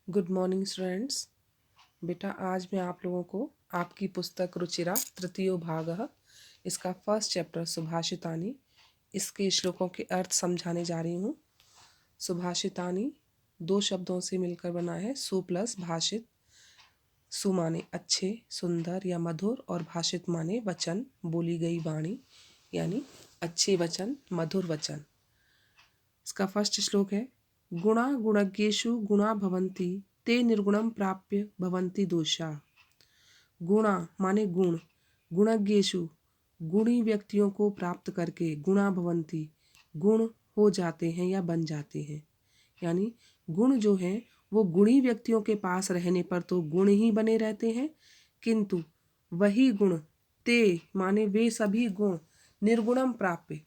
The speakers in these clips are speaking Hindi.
Good morning students. बेटा आज मैं आप लोगों को आपकी पुस्तक रुचिरा तृतीयो भागः इसका फर्स्ट चैप्टर सुभाषितानि इसके श्लोकों के अर्थ समझाने जा रही हूँ। सुभाषितानि दो शब्दों से मिलकर बना है, सु प्लस भाषित। सु माने अच्छे, सुंदर या मधुर, और भाषित माने वचन, बोली गई वाणी, यानी अच्छे वचन, मधुर वचन। इसका फर्स्ट श्लोक है, गुणा गुणज्ञेषु गुणा भवन्ति ते निर्गुणं प्राप्य भवन्ति दोषा। गुणा माने गुण, गुणज्ञेषु गुणी व्यक्तियों को प्राप्त करके गुणा भवन्ति गुण हो जाते हैं या बन जाते हैं। यानी गुण जो हैं वो गुणी व्यक्तियों के पास रहने पर तो गुण ही बने रहते हैं, किंतु वही गुण ते माने वे सभी गुण निर्गुणम प्राप्य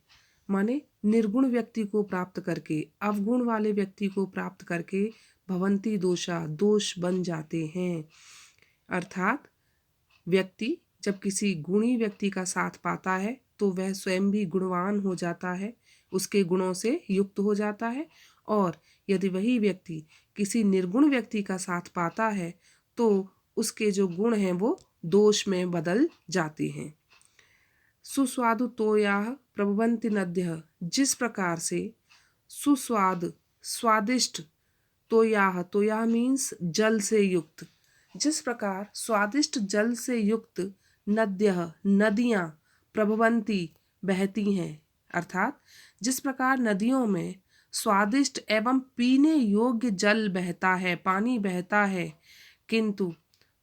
माने निर्गुण व्यक्ति को प्राप्त करके, अवगुण वाले व्यक्ति को प्राप्त करके भवंती दोषा दोष बन जाते हैं। अर्थात व्यक्ति जब किसी गुणी व्यक्ति का साथ पाता है तो वह स्वयं भी गुणवान हो जाता है, उसके गुणों से युक्त हो जाता है। और यदि वही व्यक्ति किसी निर्गुण व्यक्ति का साथ पाता है तो उसके जो गुण हैं वो दोष में बदल जाते हैं। सुस्वादु तोयाः प्रभवन्ति नद्यः, जिस प्रकार से सुस्वाद स्वादिष्ट तोयाः, तोयाः मीन्स जल से युक्त, जिस प्रकार स्वादिष्ट जल से युक्त नद्यः नदियाँ प्रभवन्ति बहती हैं, अर्थात जिस प्रकार नदियों में स्वादिष्ट एवं पीने योग्य जल बहता है, पानी बहता है, किंतु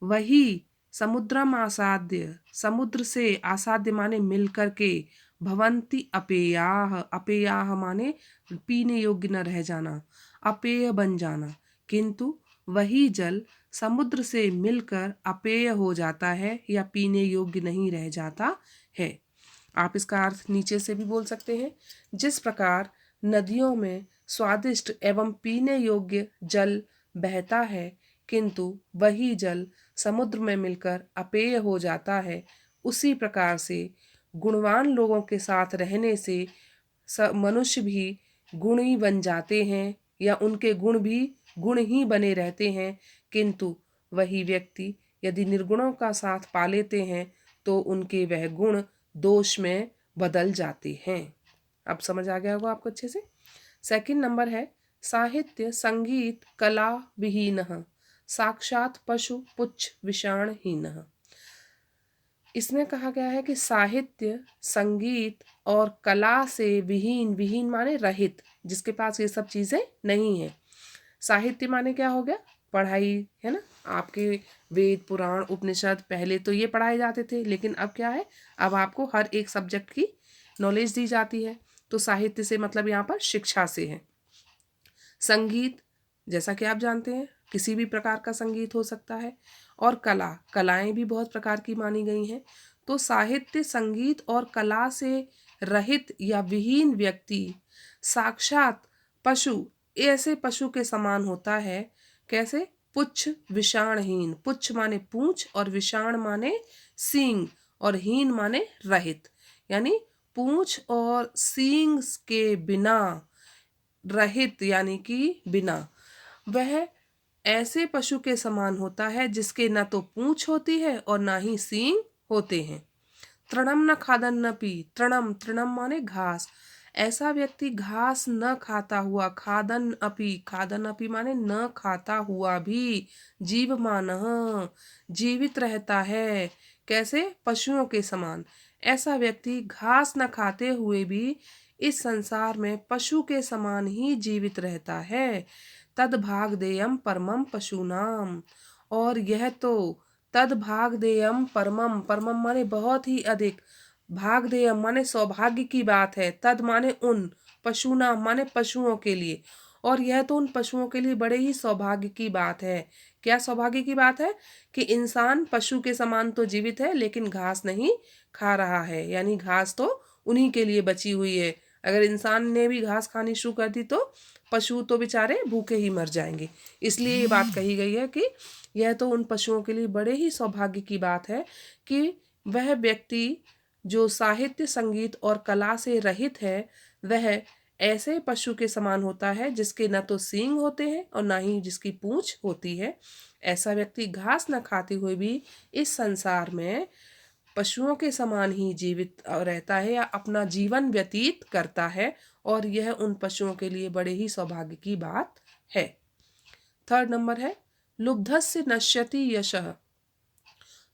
वही समुद्रम आसाद्य, समुद्र से आसाद्य माने मिलकर के, भवंती अपेयाः, अपेयाः माने पीने योग्य न रह जाना, अपेय बन जाना, किंतु वही जल समुद्र से मिलकर अपेय हो जाता है या पीने योग्य नहीं रह जाता है। आप इसका अर्थ नीचे से भी बोल सकते हैं, जिस प्रकार नदियों में स्वादिष्ट एवं पीने योग्य जल बहता है, किंतु वही जल समुद्र में मिलकर अपेय हो जाता है, उसी प्रकार से गुणवान लोगों के साथ रहने से मनुष्य भी गुणी बन जाते हैं या उनके गुण भी गुण ही बने रहते हैं, किंतु वही व्यक्ति यदि निर्गुणों का साथ पा लेते हैं तो उनके वह गुण दोष में बदल जाते हैं। अब समझ आ गया होगा आपको अच्छे से। सेकंड नंबर है, साहित्य संगीत कला विहीनः साक्षात पशु पुच्छ विषाणहीनः। इसमें कहा गया है कि साहित्य संगीत और कला से विहीन, विहीन माने रहित, जिसके पास ये सब चीजें नहीं है। साहित्य माने क्या हो गया, पढ़ाई है ना, आपके वेद पुराण उपनिषद पहले तो ये पढ़ाए जाते थे, लेकिन अब क्या है, अब आपको हर एक सब्जेक्ट की नॉलेज दी जाती है, तो साहित्य से मतलब यहाँ पर शिक्षा से है। संगीत जैसा कि आप जानते हैं किसी भी प्रकार का संगीत हो सकता है, और कला, कलाएं भी बहुत प्रकार की मानी गई हैं। तो साहित्य संगीत और कला से रहित या विहीन व्यक्ति साक्षात पशु, ऐसे पशु के समान होता है। कैसे, पुच्छ विषाणहीन, पुच्छ माने पूंछ और विषाण माने सींग और हीन माने रहित, यानी पूंछ और सींग के बिना, रहित यानी कि बिना, वह ऐसे पशु के समान होता है जिसके न तो पूंछ होती है और ना ही सींग होते हैं। तृणम न खादन न पी, तृणम, तृणम माने घास, ऐसा व्यक्ति घास न खाता हुआ, खादन अपि, खादन अपि माने न खाता हुआ भी, जीवमानः जीवित रहता है। कैसे, पशुओं के समान। ऐसा व्यक्ति घास न खाते हुए भी इस संसार में पशु के समान ही जीवित रहता है। तद भाग देयम परमम पशुनाम, और यह तो तद भाग देयम परमम, परमम माने बहुत ही अधिक, भाग देयम माने सौभाग्य की बात है, तद माने उन, पशुनाम माने पशुओं के लिए, और यह तो उन पशुओं के लिए बड़े ही सौभाग्य की बात है। क्या सौभाग्य की बात है कि इंसान पशु के समान तो जीवित है लेकिन घास नहीं खा रहा है, यानी घास तो उन्हीं के लिए बची हुई है। अगर इंसान ने भी घास खानी शुरू कर दी तो पशु तो बेचारे भूखे ही मर जाएंगे। इसलिए ये बात कही गई है कि यह तो उन पशुओं के लिए बड़े ही सौभाग्य की बात है कि वह व्यक्ति जो साहित्य संगीत और कला से रहित है, वह ऐसे पशु के समान होता है जिसके न तो सींग होते हैं और ना ही जिसकी पूंछ होती है। ऐसा व्यक्ति घास न खाते हुए भी इस संसार में पशुओं के समान ही जीवित रहता है या अपना जीवन व्यतीत करता है, और यह उन पशुओं के लिए बड़े ही सौभाग्य की बात है। थर्ड नंबर है लुब्धस्य नश्यति यशः।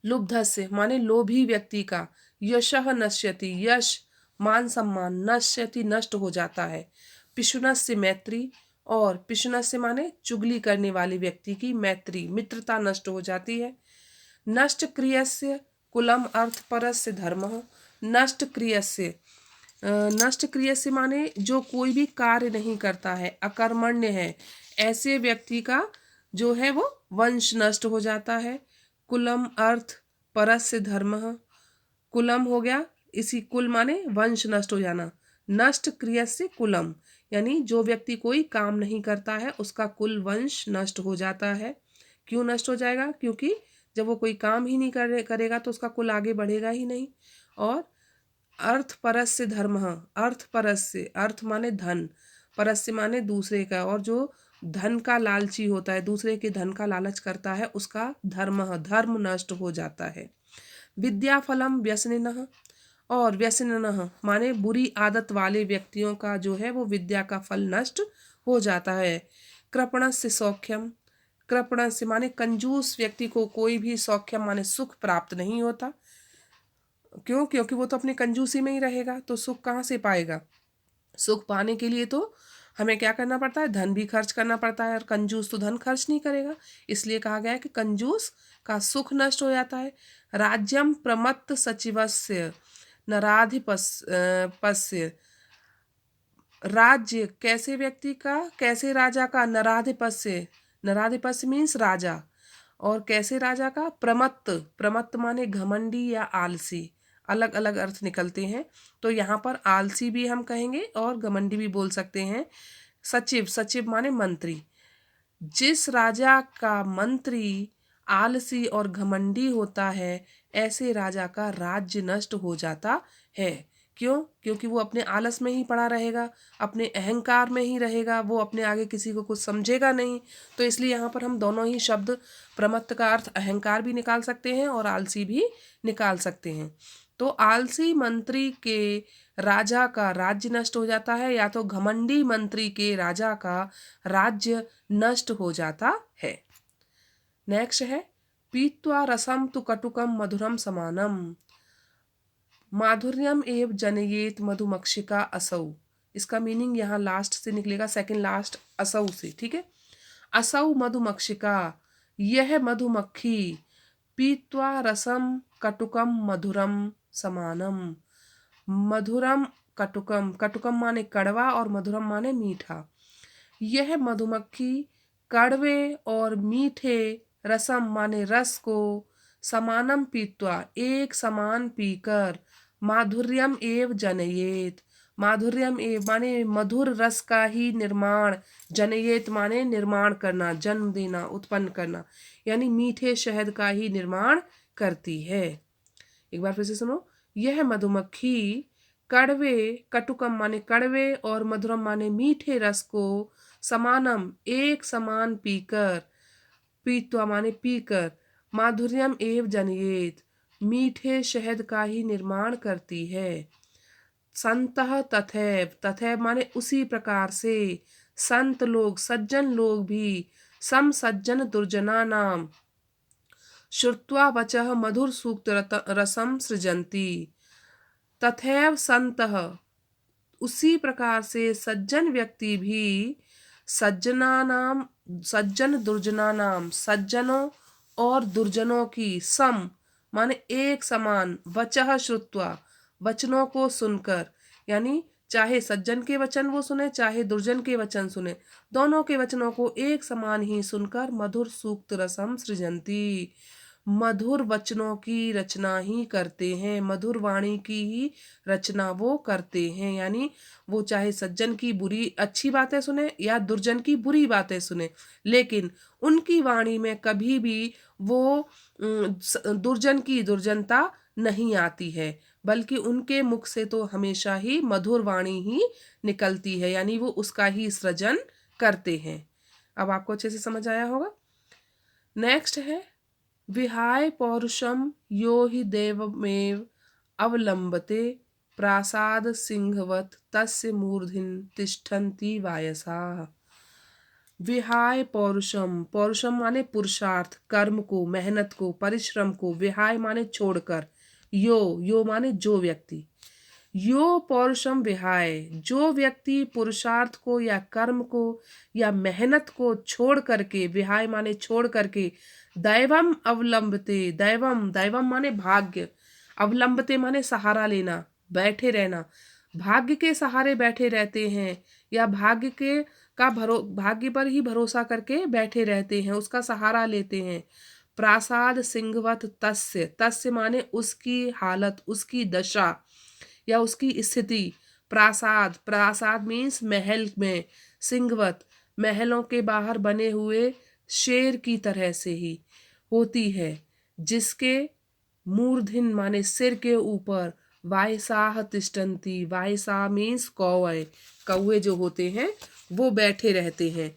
लुब्धस्य माने लोभी व्यक्ति का, यशः नश्यति यश मान सम्मान, नश्यति नष्ट हो जाता है। पिशुनस्य मैत्री, और पिशुनस्य माने चुगली करने वाले व्यक्ति की मैत्री मित्रता नष्ट हो जाती है। नष्ट क्रियस्य कुलम अर्थ परस्य धर्मः। नष्ट क्रियस्य नष्ट क्रियस्य माने जो कोई भी कार्य नहीं करता है, अकर्मण्य है, ऐसे व्यक्ति का जो है वो वंश नष्ट हो जाता है। कुलम अर्थ परस्य धर्मः, कुलम हो गया, इसी कुल माने वंश नष्ट हो जाना। नष्ट क्रियस्य कुलम यानी जो व्यक्ति कोई काम नहीं करता है उसका कुल वंश नष्ट हो जाता है। क्यों नष्ट हो जाएगा? क्योंकि जब वो कोई काम ही नहीं करेगा तो उसका कुल आगे बढ़ेगा ही नहीं। और अर्थ परस्य धर्मः, अर्थ परस्य, अर्थ माने धन, परस्य माने दूसरे का, और जो धन का लालची होता है, दूसरे के धन का लालच करता है, उसका धर्मः, धर्म नष्ट हो जाता है। विद्या फलम व्यसनिनः, और व्यसनिनः माने बुरी आदत वाले व्यक्तियों का जो है वो विद्या का फल नष्ट हो जाता है। कृपणस्य सौख्यम, कृपणस्य माने कंजूस व्यक्ति को कोई भी सौख्यम माने सुख प्राप्त नहीं होता। क्यों? क्योंकि वो तो अपनी कंजूसी में ही रहेगा, तो सुख कहाँ से पाएगा? सुख पाने के लिए तो हमें क्या करना पड़ता है? धन भी खर्च करना पड़ता है, और कंजूस तो धन खर्च नहीं करेगा। इसलिए कहा गया है कि कंजूस का सुख नष्ट हो जाता है। राज्यम प्रमत्त सचिवस्य नराधिपस्य, राज्य कैसे व्यक्ति का, कैसे राजा का, नराधिपस्य, नराधिपस्य मीन्स राजा, और कैसे राजा का? प्रमत्त, प्रमत्त माने घमंडी या आलसी, अलग अलग अर्थ निकलते हैं। तो यहाँ पर आलसी भी हम कहेंगे और घमंडी भी बोल सकते हैं। सचिव, सचिव माने मंत्री। जिस राजा का मंत्री आलसी और घमंडी होता है, ऐसे राजा का राज्य नष्ट हो जाता है। क्यों? क्योंकि वो अपने आलस में ही पड़ा रहेगा, अपने अहंकार में ही रहेगा, वो अपने आगे किसी को कुछ समझेगा नहीं। तो इसलिए यहाँ पर हम दोनों ही शब्द, प्रमत्त का अर्थ अहंकार भी निकाल सकते हैं और आलसी भी निकाल सकते हैं। तो आलसी मंत्री के राजा का राज्य नष्ट हो जाता है, या तो घमंडी मंत्री के राजा का राज्य नष्ट हो जाता है। नेक्स्ट है पीत्वा रसम तु कटुकम मधुरम समानम, माधुर्यम एव जनयेत मधुमक्षिका असौ। इसका मीनिंग यहाँ लास्ट से निकलेगा, सेकंड लास्ट असौ से, ठीक है। असौ मधुमक्षिका, यह मधुमक्खी, पीत्वा रसम कटुकम मधुरम समानम, मधुरम कटुकम, कटुकम माने कड़वा और मधुरम माने मीठा। यह मधुमक्खी कड़वे और मीठे रसम माने रस को, समानम पीत्वा एक समान पीकर, माधुर्यम एव जनयेत, माधुर्यम एव माने मधुर रस का ही निर्माण, जनयेत माने निर्माण करना, जन्म देना, उत्पन्न करना, यानी मीठे शहद का ही निर्माण करती है। एक बार फिर से सुनो, यह मधुमक्खी कड़वे, कटुकम माने कड़वे और मधुरम माने मीठे रस को, समानम एक समान पीकर, पीत्वा माने पीकर, माधुर्यम एव जनयेत मीठे शहद का ही निर्माण करती है। संतः तथैव, तथैव माने उसी प्रकार से, संत लोग, सज्जन लोग भी, सम सज्जन दुर्जना नाम, श्रुत्वा वचः मधुर सूक्त रसम सृजन्ति। तथैव संतः, उसी प्रकार से सज्जन व्यक्ति भी, सज्जना नाम, सज्जन दुर्जना नाम, सज्जनों और दुर्जनों की, सम माने एक समान, वचः श्रुत्वा वचनों को सुनकर, यानी चाहे सज्जन के वचन वो सुने चाहे दुर्जन के वचन सुने, दोनों के वचनों को एक समान ही सुनकर, मधुर सूक्त रसम सृजन्ति, मधुर वचनों की रचना ही करते हैं, मधुर वाणी की ही रचना वो करते हैं। यानी वो चाहे सज्जन की बुरी अच्छी बातें सुने या दुर्जन की बुरी बातें सुने, लेकिन उनकी वाणी में कभी भी वो दुर्जन की दुर्जनता नहीं आती है। बल्कि उनके मुख से तो हमेशा ही मधुर वाणी ही निकलती है, यानी वो उसका ही सृजन करते हैं। अब आपको अच्छे से समझ आया होगा। नेक्स्ट है विहाय पौरुषम यो हि देवमेव अवलंबते प्रासाद सिंहवत तस्य मूर्धिन तिष्ठन्ति वायसाः। विहाय पौरुषम, पौरुषम माने पुरुषार्थ, कर्म को, मेहनत को, परिश्रम को, विहाय माने छोड़कर, यो माने जो व्यक्ति, यो पौरुषम विहाय, जो व्यक्ति पुरुषार्थ को या कर्म को या मेहनत को छोड़ करके, विहाय माने छोड़ करके, दैवम अवलंबते, दैवम दैवम माने भाग्य, अवलंबते माने सहारा लेना, बैठे रहना, भाग्य के सहारे बैठे रहते हैं या भाग्य पर ही भरोसा करके बैठे रहते हैं, उसका सहारा लेते हैं। प्रासाद सिंहवत तस्य, तस्य माने उसकी हालत, उसकी दशा या उसकी स्थिति। प्रासाद, प्रासाद मीन्स महल में, सिंहवत महलों के बाहर बने हुए शेर की तरह से ही होती है, जिसके मूर्धिन माने सिर के ऊपर, वायसाह तिष्ठन्ति, वायसा मीन्स कौवे, कौवे जो होते हैं वो बैठे रहते हैं।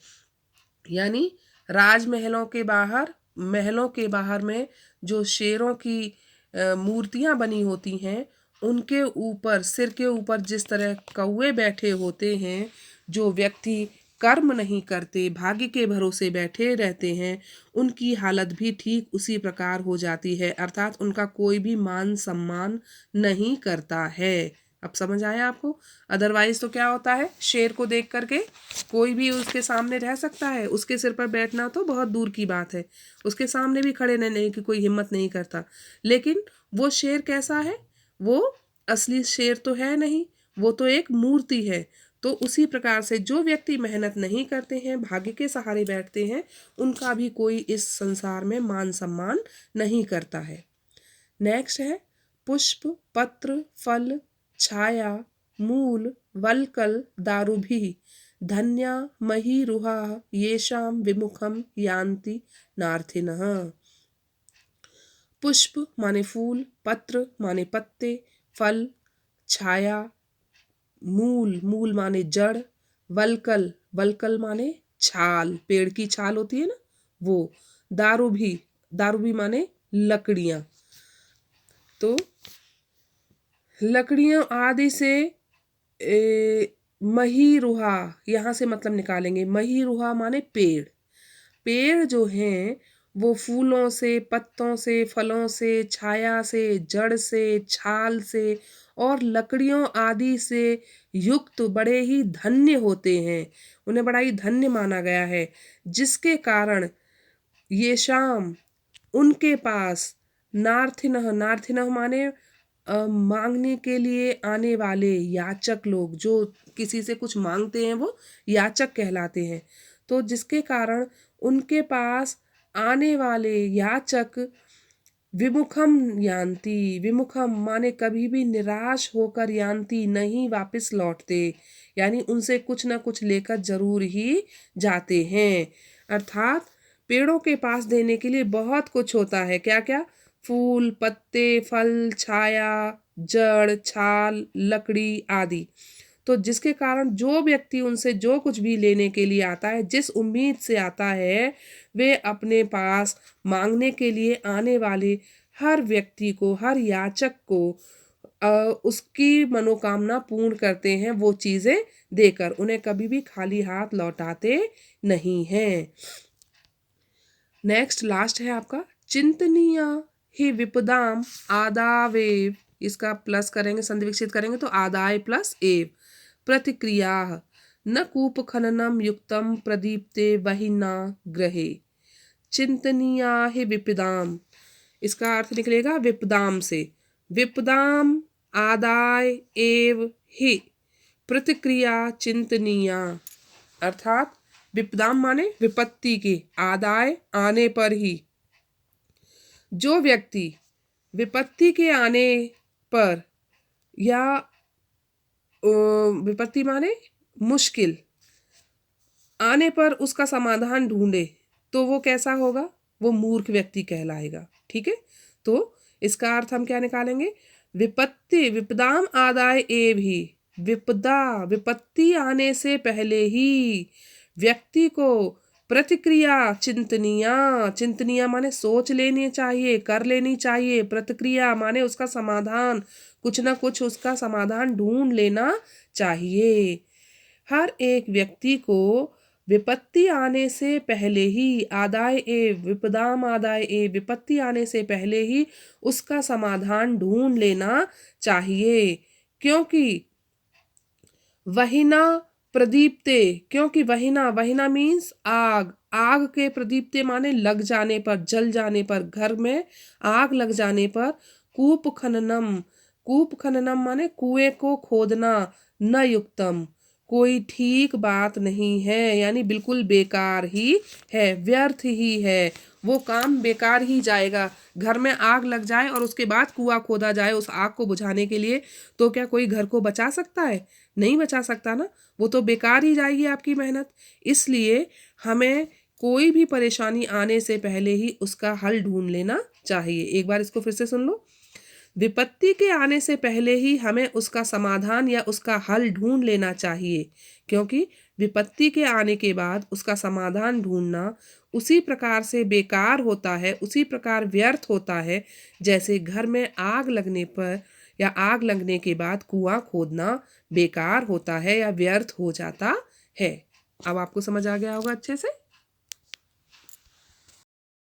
यानी राजमहलों के बाहर, महलों के बाहर में जो शेरों की मूर्तियां बनी होती हैं, उनके ऊपर, सिर के ऊपर जिस तरह कौवे बैठे होते हैं, जो व्यक्ति कर्म नहीं करते, भाग्य के भरोसे बैठे रहते हैं, उनकी हालत भी ठीक उसी प्रकार हो जाती है, अर्थात उनका कोई भी मान सम्मान नहीं करता है। अब समझ आया आपको। अदरवाइज तो क्या होता है, शेर को देख करके कोई भी उसके सामने रह सकता है, उसके सिर पर बैठना तो बहुत दूर की बात है, उसके सामने भी खड़े रहने की कोई हिम्मत नहीं करता। लेकिन वो शेर कैसा है, वो असली शेर तो है नहीं, वो तो एक मूर्ति है। तो उसी प्रकार से जो व्यक्ति मेहनत नहीं करते हैं, भाग्य के सहारे बैठते हैं, उनका भी कोई इस संसार में मान सम्मान नहीं करता है। नेक्स्ट है पुष्प पत्र फल छाया मूल वल्कल दारुभिः धन्या महीरुहा येषां विमुखम यान्ति नार्थिनः। पुष्प माने फूल, पत्र माने पत्ते, फल, छाया, मूल, मूल माने जड़, वल्कल, वल्कल माने छाल, पेड़ की छाल होती है ना वो, दारू भी माने लकड़ियां। तो लकड़ियों आदि से महीरुहा, यहाँ से मतलब निकालेंगे, महीरुहा माने पेड़, पेड़ जो हैं वो फूलों से, पत्तों से, फलों से, छाया से, जड़ से, छाल से और लकड़ियों आदि से युक्त बड़े ही धन्य होते हैं, उन्हें बड़ा ही धन्य माना गया है, जिसके कारण ये शाम उनके पास नार्थिनः, नार्थिनः माने मांगने के लिए आने वाले याचक लोग, जो किसी से कुछ मांगते हैं वो याचक कहलाते हैं। तो जिसके कारण उनके पास आने वाले याचक विमुखम यान्ति, विमुखम माने कभी भी निराश होकर, यान्ति नहीं वापस लौटते, यानी उनसे कुछ ना कुछ लेकर जरूर ही जाते हैं। अर्थात पेड़ों के पास देने के लिए बहुत कुछ होता है, क्या क्या, फूल, पत्ते, फल, छाया, जड़, छाल, लकड़ी आदि। तो जिसके कारण जो व्यक्ति उनसे जो कुछ भी लेने के लिए आता है, जिस उम्मीद से आता है, वे अपने पास मांगने के लिए आने वाले हर व्यक्ति को, हर याचक को उसकी मनोकामना पूर्ण करते हैं, वो चीजें देकर, उन्हें कभी भी खाली हाथ लौटाते नहीं हैं। नेक्स्ट लास्ट है आपका चिंतनीय ही विपदाम आदावेव, इसका प्लस करेंगे, संधि विकसित करेंगे तो आदाय प्लस एव, प्रतिक्रिया न कूप खननम युक्तम प्रदीप्ते वहिना ग्रहे। चिंतनीया ही विपदाम, इसका अर्थ निकलेगा विपदाम से, विपदाम आदाय एव ही प्रतिक्रिया चिंतनीया, अर्थात विपदाम माने विपत्ति के, आदाय आने पर ही, जो व्यक्ति विपत्ति के आने पर या विपत्ति माने मुश्किल आने पर उसका समाधान ढूंढे, तो वो कैसा होगा, वो मूर्ख व्यक्ति कहलाएगा। ठीक है, तो इसका अर्थ हम क्या निकालेंगे, विपत्ति विपदाम आदाय एव ही, विपत्ति आने से पहले ही व्यक्ति को प्रतिक्रिया चिंतनीय माने सोच लेनी चाहिए, कर लेनी चाहिए। प्रतिक्रिया माने उसका समाधान, कुछ ना कुछ उसका समाधान ढूंढ लेना चाहिए। हर एक व्यक्ति को विपत्ति आने से पहले ही विपदाम आदाय एव विपत्ति आने से पहले ही उसका समाधान ढूंढ लेना चाहिए। क्योंकि वहिना प्रदीप्ते, क्योंकि वहिना मीन्स आग के प्रदीप्ते माने लग जाने पर, जल जाने पर, घर में आग लग जाने पर, कूप खननम माने कुएं को खोदना, न युक्तम कोई ठीक बात नहीं है, यानी बिल्कुल बेकार ही है, व्यर्थ ही है, वो काम बेकार ही जाएगा। घर में आग लग जाए और उसके बाद कुआं खोदा जाए उस आग को बुझाने के लिए, तो क्या कोई घर को बचा सकता है? नहीं बचा सकता ना, वो तो बेकार ही जाएगी आपकी मेहनत। इसलिए हमें कोई भी परेशानी आने से पहले ही उसका हल ढूंढ लेना चाहिए। एक बार इसको फिर से सुन लो। विपत्ति के आने से पहले ही हमें उसका समाधान या उसका हल ढूंढ लेना चाहिए, क्योंकि विपत्ति के आने के बाद उसका समाधान ढूंढना उसी प्रकार से बेकार होता है, उसी प्रकार व्यर्थ होता है, जैसे घर में आग लगने पर या आग लगने के बाद कुआं खोदना बेकार होता है या व्यर्थ हो जाता है। अब आपको समझ आ गया होगा अच्छे से।